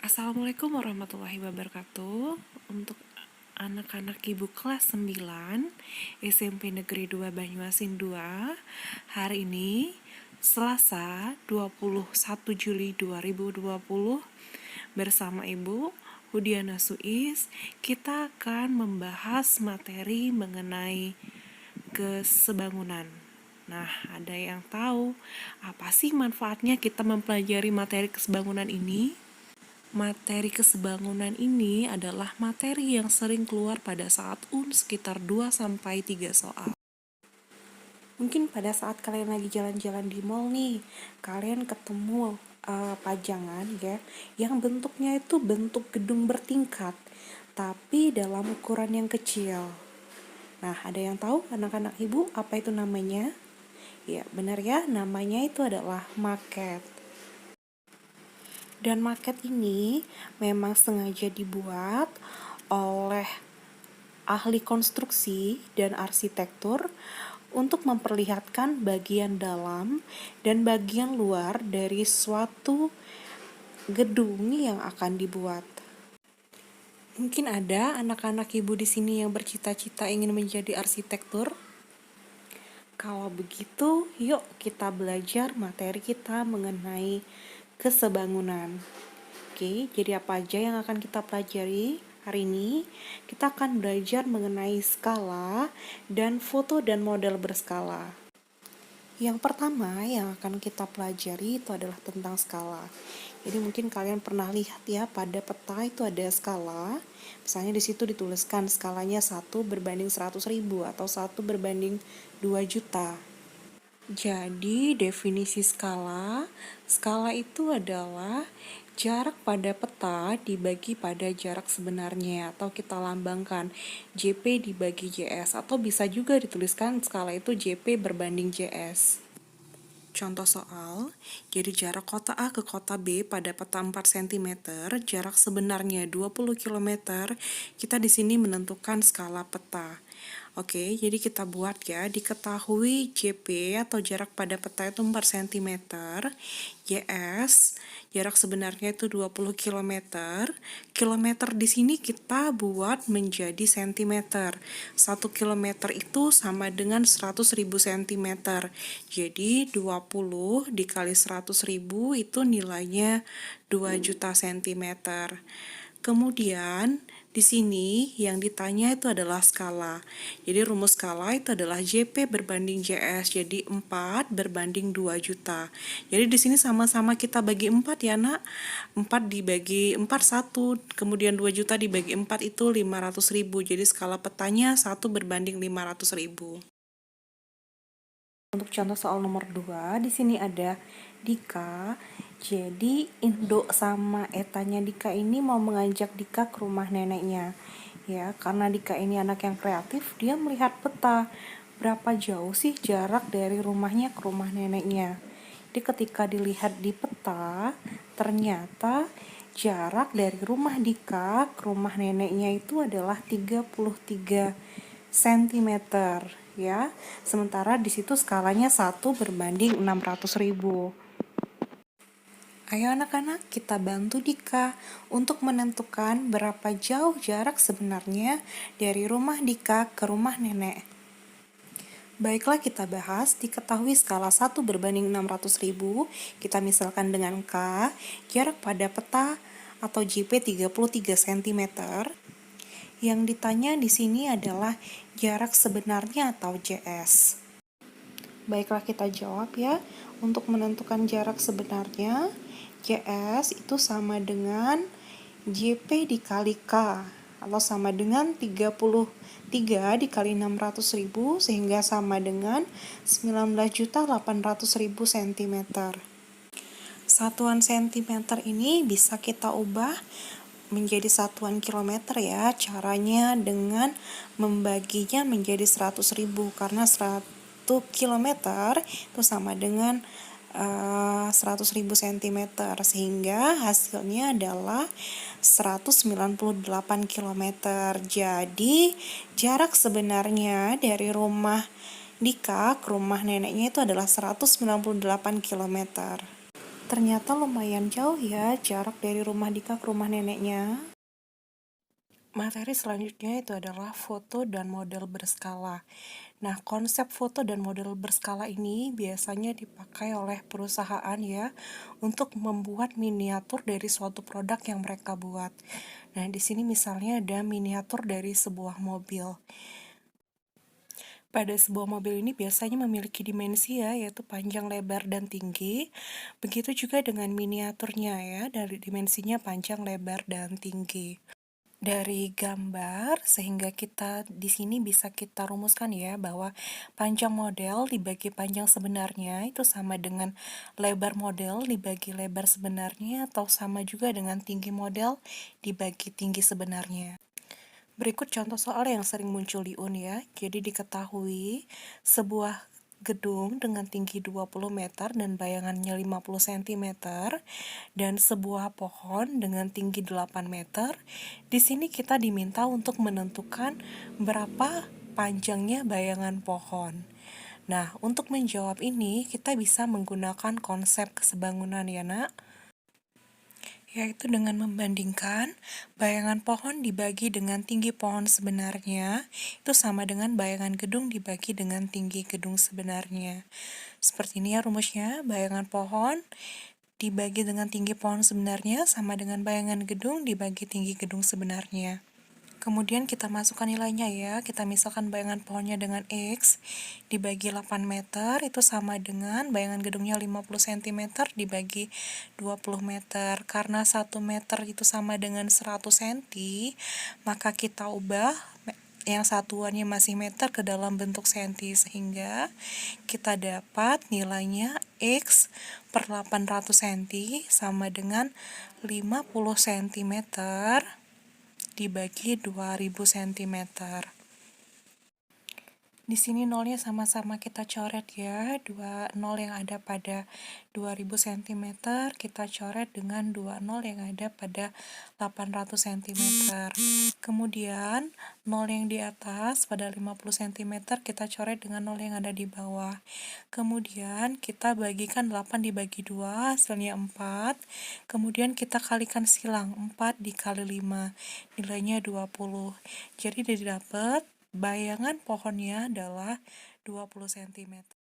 Assalamualaikum warahmatullahi wabarakatuh. Untuk anak-anak ibu kelas 9 SMP Negeri 2 Banyuasin 2, hari ini Selasa 21 Juli 2020 bersama Ibu Hudiana Suis, kita akan membahas materi mengenai kesebangunan. Nah, ada yang tahu apa sih manfaatnya kita mempelajari materi kesebangunan ini? Materi kesebangunan ini adalah materi yang sering keluar pada saat sekitar 2-3 soal. Mungkin pada saat kalian lagi jalan-jalan di mall nih, kalian ketemu pajangan ya, yang bentuknya itu bentuk gedung bertingkat, tapi dalam ukuran yang kecil. Nah, ada yang tahu anak-anak ibu apa itu namanya? Ya, benar ya, namanya itu adalah maket. Dan maket ini memang sengaja dibuat oleh ahli konstruksi dan arsitektur untuk memperlihatkan bagian dalam dan bagian luar dari suatu gedung yang akan dibuat. Mungkin ada anak-anak ibu di sini yang bercita-cita ingin menjadi arsitektur. Kalau begitu, yuk kita belajar materi kita mengenai kesebangunan. Oke, jadi apa aja yang akan kita pelajari hari ini? Kita akan belajar mengenai skala dan foto dan model berskala. Yang pertama yang akan kita pelajari itu adalah tentang skala. Jadi mungkin kalian pernah lihat ya, pada peta itu ada skala. Misalnya di situ dituliskan skalanya 1/100.000 atau 1/2 juta. Jadi definisi skala itu adalah jarak pada peta dibagi pada jarak sebenarnya, atau kita lambangkan JP dibagi JS, atau bisa juga dituliskan skala itu JP/JS. Contoh soal, jadi jarak kota A ke kota B pada peta 4 cm, jarak sebenarnya 20 km, kita di sini menentukan skala peta. Oke, jadi kita buat ya, diketahui JP atau jarak pada peta itu 4 cm, JS, jarak sebenarnya itu 20 km, kilometer di sini kita buat menjadi cm. 1 km itu sama dengan 100.000 cm. Jadi 20 dikali 100.000 itu nilainya 2 juta cm. Kemudian di sini yang ditanya itu adalah skala. Jadi rumus skala itu adalah JP/JS. Jadi 4/2 juta. Jadi di sini sama-sama kita bagi 4 ya, Nak. 4 dibagi 4 1, kemudian 2 juta dibagi 4 itu 500.000. Jadi skala petanya 1/500.000. Untuk contoh soal nomor 2, di sini ada Dika. Jadi Induk sama Etanya Dika ini mau mengajak Dika ke rumah neneknya. Ya, karena Dika ini anak yang kreatif, dia melihat peta. Berapa jauh sih jarak dari rumahnya ke rumah neneknya? Jadi ketika dilihat di peta, ternyata jarak dari rumah Dika ke rumah neneknya itu adalah 33 cm ya. Sementara di situ skalanya 1/600.000. Ayo anak-anak, kita bantu Dika untuk menentukan berapa jauh jarak sebenarnya dari rumah Dika ke rumah nenek. Baiklah, kita bahas. Diketahui skala 1/600.000, kita misalkan dengan K, jarak pada peta atau JP 33 cm. Yang ditanya di sini adalah jarak sebenarnya atau JS. Baiklah, kita jawab ya. Untuk menentukan jarak sebenarnya, JS itu sama dengan JP dikali K, atau sama dengan 33 dikali 600.000, sehingga sama dengan 19.800.000 cm. Satuan cm ini bisa kita ubah menjadi satuan kilometer ya. Caranya dengan membaginya menjadi 100.000, karena 1 kilometer itu sama dengan 100.000 cm, sehingga hasilnya adalah 198 km. Jadi jarak sebenarnya dari rumah Dika ke rumah neneknya itu adalah 198 km. Ternyata lumayan jauh ya jarak dari rumah Dika ke rumah neneknya. Materi selanjutnya itu adalah foto dan model berskala. Nah, konsep foto dan model berskala ini biasanya dipakai oleh perusahaan ya untuk membuat miniatur dari suatu produk yang mereka buat. Nah, di sini misalnya ada miniatur dari sebuah mobil. Pada sebuah mobil ini biasanya memiliki dimensi ya, yaitu panjang, lebar, dan tinggi. Begitu juga dengan miniaturnya ya, dari dimensinya panjang, lebar, dan tinggi. Dari gambar, sehingga kita di sini bisa kita rumuskan ya, bahwa panjang model dibagi panjang sebenarnya itu sama dengan lebar model dibagi lebar sebenarnya, atau sama juga dengan tinggi model dibagi tinggi sebenarnya. Berikut contoh soal yang sering muncul di UN ya. Jadi diketahui sebuah gedung dengan tinggi 20 meter dan bayangannya 50 cm dan sebuah pohon dengan tinggi 8 meter. Di sini kita diminta untuk menentukan berapa panjangnya bayangan pohon. Nah, untuk menjawab ini kita bisa menggunakan konsep kesebangunan ya, Nak, yaitu dengan membandingkan bayangan pohon dibagi dengan tinggi pohon sebenarnya, itu sama dengan bayangan gedung dibagi dengan tinggi gedung sebenarnya. Seperti ini ya rumusnya, bayangan pohon dibagi dengan tinggi pohon sebenarnya sama dengan bayangan gedung dibagi tinggi gedung sebenarnya. Kemudian kita masukkan nilainya ya, kita misalkan bayangan pohonnya dengan X dibagi 8 meter, itu sama dengan bayangan gedungnya 50 cm dibagi 20 meter. Karena 1 meter itu sama dengan 100 cm, maka kita ubah yang satuannya masih meter ke dalam bentuk senti, sehingga kita dapat nilainya X per 800 cm sama dengan 50 cm dibagi 2000 cm. Di sini nolnya sama-sama kita coret ya, dua nol yang ada pada 2000 cm kita coret dengan dua nol yang ada pada 800 cm. Kemudian nol yang di atas pada 50 cm kita coret dengan nol yang ada di bawah. Kemudian kita bagikan 8 dibagi 2 hasilnya 4. Kemudian kita kalikan silang 4 dikali 5 nilainya 20. Jadi didapat bayangan pohonnya adalah 20 cm.